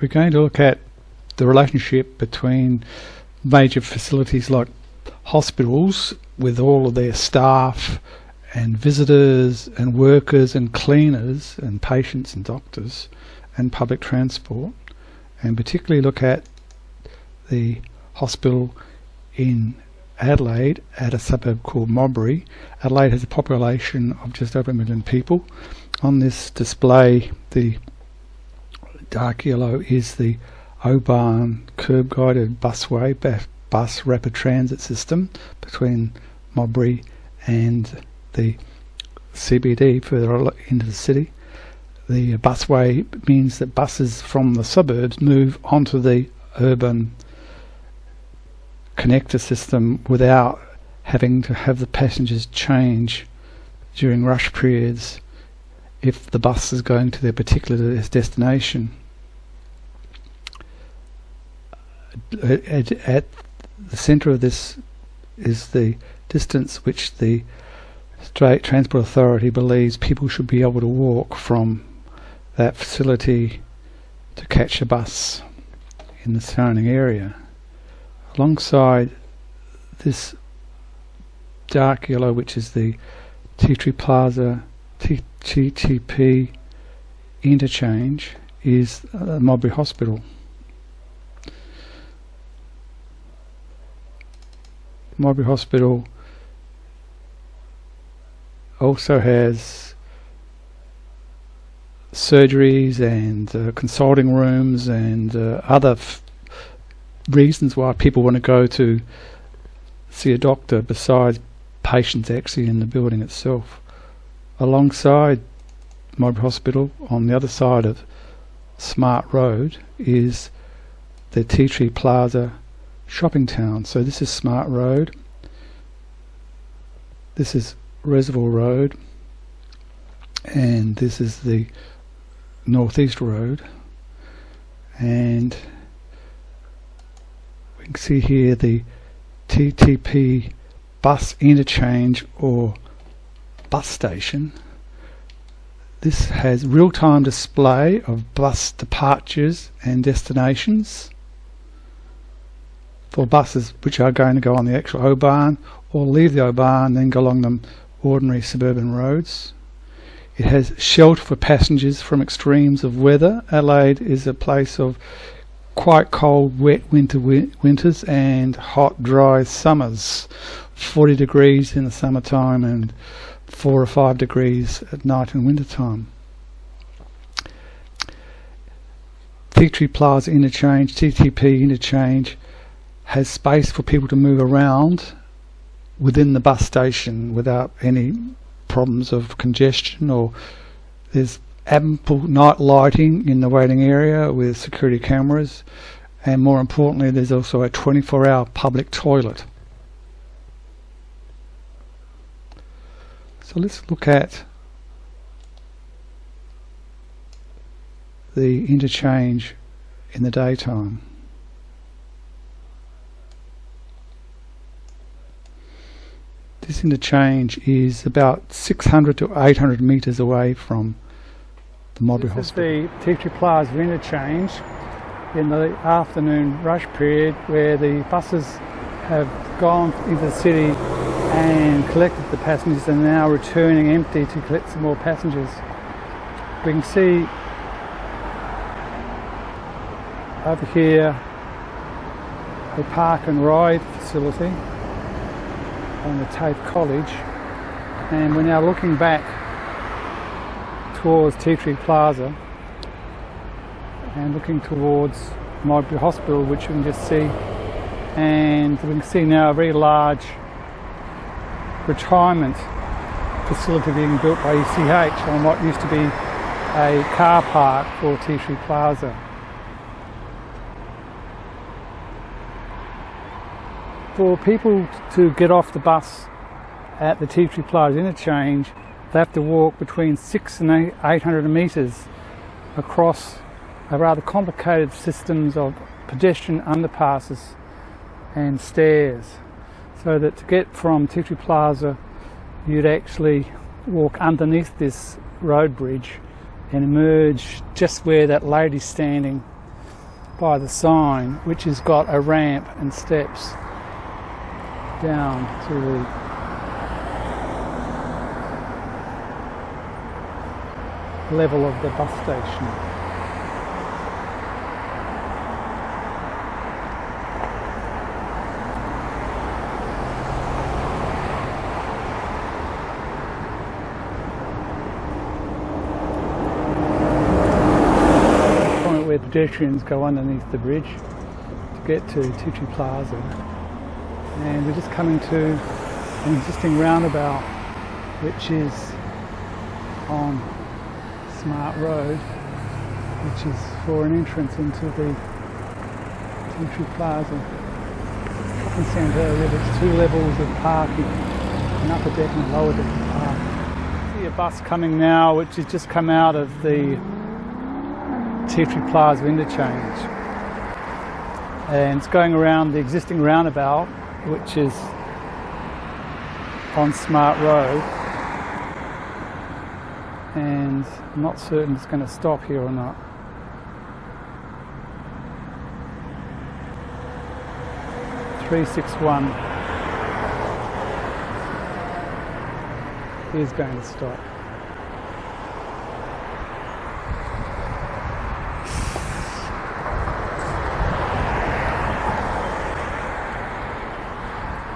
we're going to look at the relationship between major facilities like hospitals with all of their staff and visitors and workers and cleaners and patients and doctors and public transport, and particularly look at the hospital in Adelaide at a suburb called Modbury. Adelaide has a population of just over 1 million people. On this display, the dark yellow is the Oban curb guided busway, bus rapid transit system between Modbury and the CBD further into the city. The busway means that buses from the suburbs move onto the urban connector system without having to have the passengers change during rush periods if the bus is going to their particular destination. At the centre of this is the distance which the State Transport Authority believes people should be able to walk from that facility to catch a bus in the surrounding area. Alongside this dark yellow, which is the TTP Plaza TTP Interchange, is Modbury Hospital. Modbury Hospital also has surgeries and consulting rooms and other reasons why people want to go to see a doctor besides patients actually in the building itself. Alongside Modbury Hospital, on the other side of Smart Road, is the TTP Plaza shopping town. So this is Smart Road, this is Reservoir Road, and this is the Northeast Road, and we can see here the TTP Bus Interchange or bus station. This has real-time display of bus departures and destinations for buses which are going to go on the actual O-Bahn or leave the O-Bahn and then go along the ordinary suburban roads. It has shelter for passengers from extremes of weather. Adelaide is a place of quite cold, wet winters and hot, dry summers. 40 degrees in the summertime and 4 or 5 degrees at night in winter time. TTP Plaza Interchange, TTP Interchange, has space for people to move around within the bus station without any problems of congestion, or there's ample night lighting in the waiting area with security cameras, and more importantly there's also a 24-hour public toilet. So let's look at the interchange in the daytime. This interchange is about 600 to 800 metres away from the Modbury Hospital. This is the TTP Plaza interchange in the afternoon rush period, where the buses have gone into the city and collected the passengers and are now returning empty to collect some more passengers. We can see over here a park and ride facility on the TAFE College, and we're now looking back towards TTP Plaza and looking towards Modbury Hospital, which we can just see, and we can see now a very large retirement facility being built by ECH on what used to be a car park for TTP Plaza. For people to get off the bus at the TTP Plaza interchange, they have to walk between 600 and 800 metres across a rather complicated systems of pedestrian underpasses and stairs, so that to get from TTP Plaza you'd actually walk underneath this road bridge and emerge just where that lady's standing by the sign, which has got a ramp and steps down to the level of the bus station. Where pedestrians go underneath the bridge to get to TTP Plaza, and we're just coming to an existing roundabout which is on Smart Road, which is for an entrance into the TTP Plaza shopping centre, where there's two levels of parking, an upper deck and a lower deck of parking. I see a bus coming now which has just come out of the TTP Plaza Interchange, and it's going around the existing roundabout which is on Smart Road, and I'm not certain it's going to stop here or not. (361) is going to stop.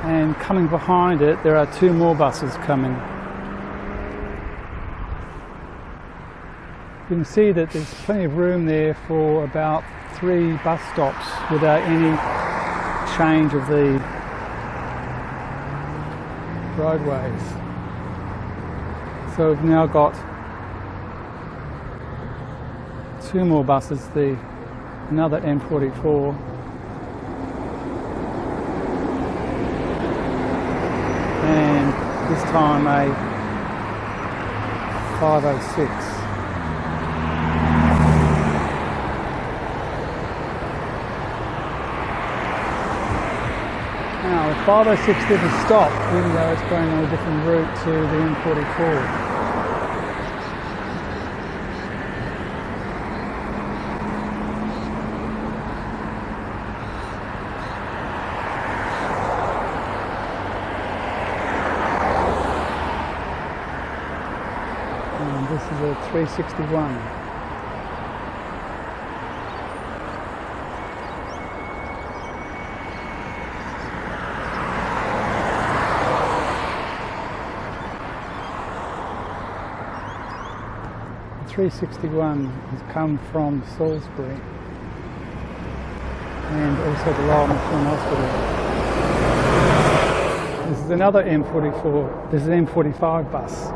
And coming behind it, there are two more buses coming. You can see that there's plenty of room there for about 3 bus stops without any change of the roadways. So we've now got 2 more buses, another M44, and this time a 506. Now the 506 didn't stop, even though it's going on a different route to the M44. This is a 361. The 361 has come from Salisbury and also the Lower Macquarie Hospital. This is another M44. This is an M45 bus.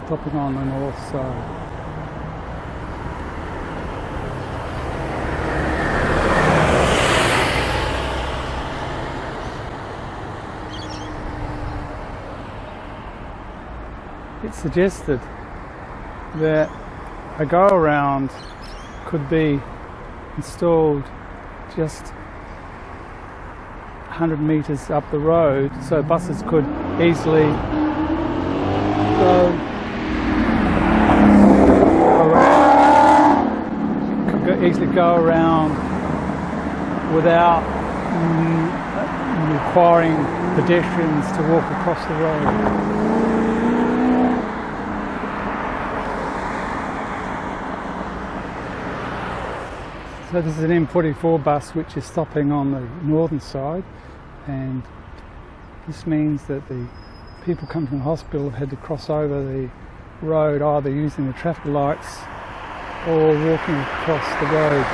Stopping on the north side. It suggested that a go-around could be installed just 100 metres up the road, so buses could easily go around without requiring pedestrians to walk across the road. So this is an M44 bus which is stopping on the northern side, and this means that the people coming from the hospital have had to cross over the road either using the traffic lights or walking across the road.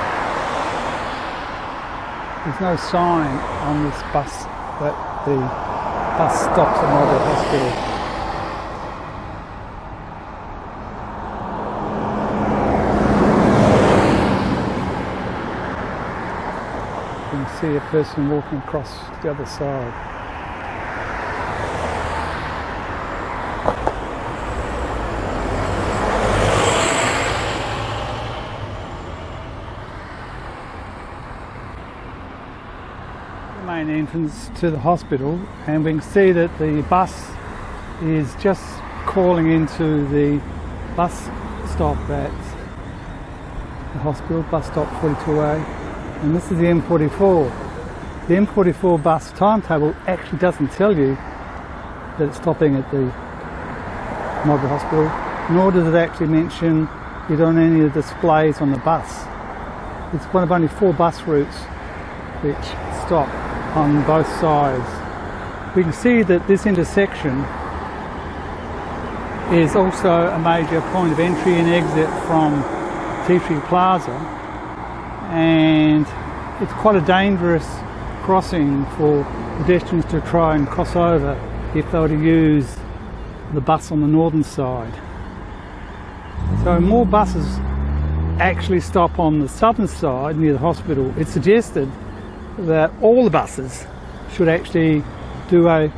There's no sign on this bus that the bus stops at Modbury Hospital. You can see a person walking across the other side. Main entrance to the hospital, and we can see that the bus is just calling into the bus stop at the hospital, bus stop 42A, and this is the M44. The M44 bus timetable actually doesn't tell you that it's stopping at the Modbury Hospital, nor does it actually mention it on any of the displays on the bus. It's one of only 4 bus routes which stop on both sides. We can see that this intersection is also a major point of entry and exit from TTP Plaza, and it's quite a dangerous crossing for pedestrians to try and cross over if they were to use the bus on the northern side. So more buses actually stop on the southern side near the hospital. It's suggested that all the buses should actually do a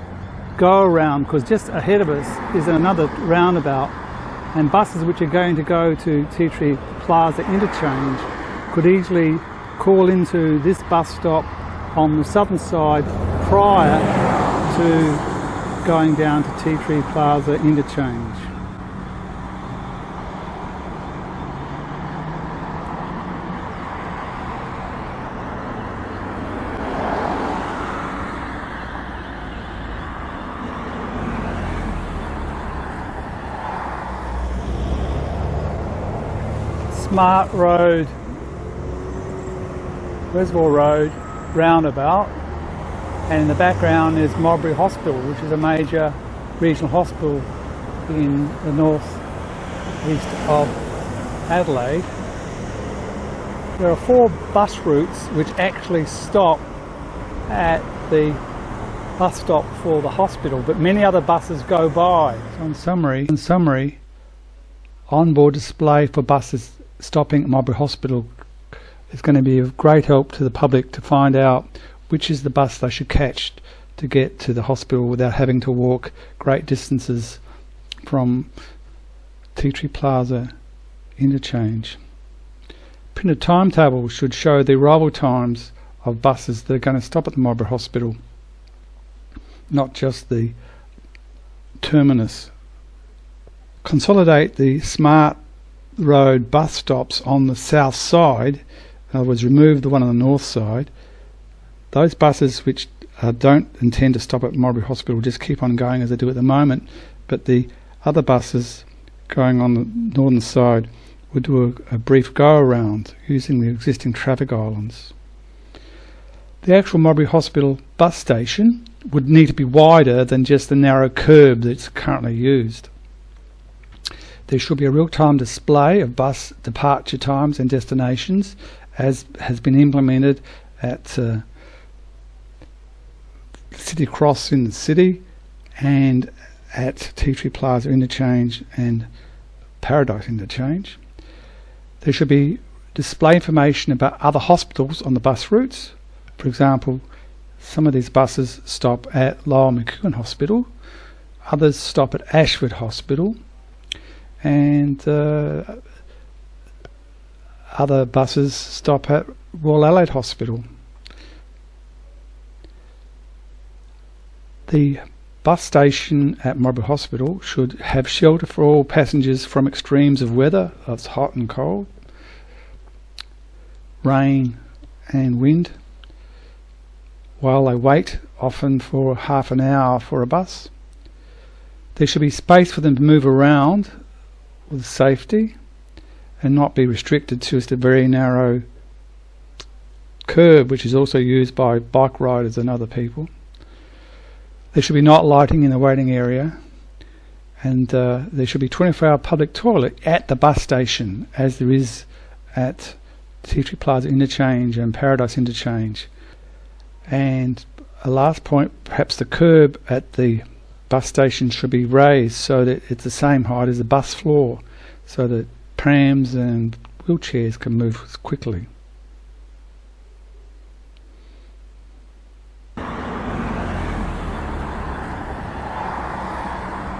go around, because just ahead of us is another roundabout, and buses which are going to go to TTP Plaza Interchange could easily call into this bus stop on the southern side prior to going down to TTP Plaza Interchange. Smart Road, Reservoir Road roundabout, and in the background is Modbury Hospital, which is a major regional hospital in the north east of Adelaide. There are 4 bus routes which actually stop at the bus stop for the hospital, but many other buses go by. So in summary, onboard display for buses stopping at Modbury Hospital is going to be of great help to the public to find out which is the bus they should catch to get to the hospital without having to walk great distances from TTP Plaza Interchange. Printed timetables should show the arrival times of buses that are going to stop at the Modbury Hospital, not just the terminus. Consolidate the Smart Road bus stops on the south side. In other words, remove the one on the north side. Those buses which don't intend to stop at Modbury Hospital just keep on going as they do at the moment, but the other buses going on the northern side would do a brief go around using the existing traffic islands. The actual Modbury Hospital bus station would need to be wider than just the narrow curb that's currently used. There should be a real-time display of bus departure times and destinations, as has been implemented at City Cross in the city and at TTP Plaza Interchange and Paradise Interchange. There should be display information about other hospitals on the bus routes. For example, some of these buses stop at Lowell McEwen Hospital, others stop at Ashford Hospital, and other buses stop at Royal Adelaide Hospital. The bus station at Modbury Hospital should have shelter for all passengers from extremes of weather, that's hot and cold, rain and wind, while they wait, often for half an hour for a bus. There should be space for them to move around with safety and not be restricted to just a very narrow curb, which is also used by bike riders and other people. There should be night lighting in the waiting area, and there should be 24-hour public toilet at the bus station, as there is at TTP Plaza Interchange and Paradise Interchange. And a last point, perhaps the curb at the bus station should be raised so that it's the same height as the bus floor, so that prams and wheelchairs can move quickly.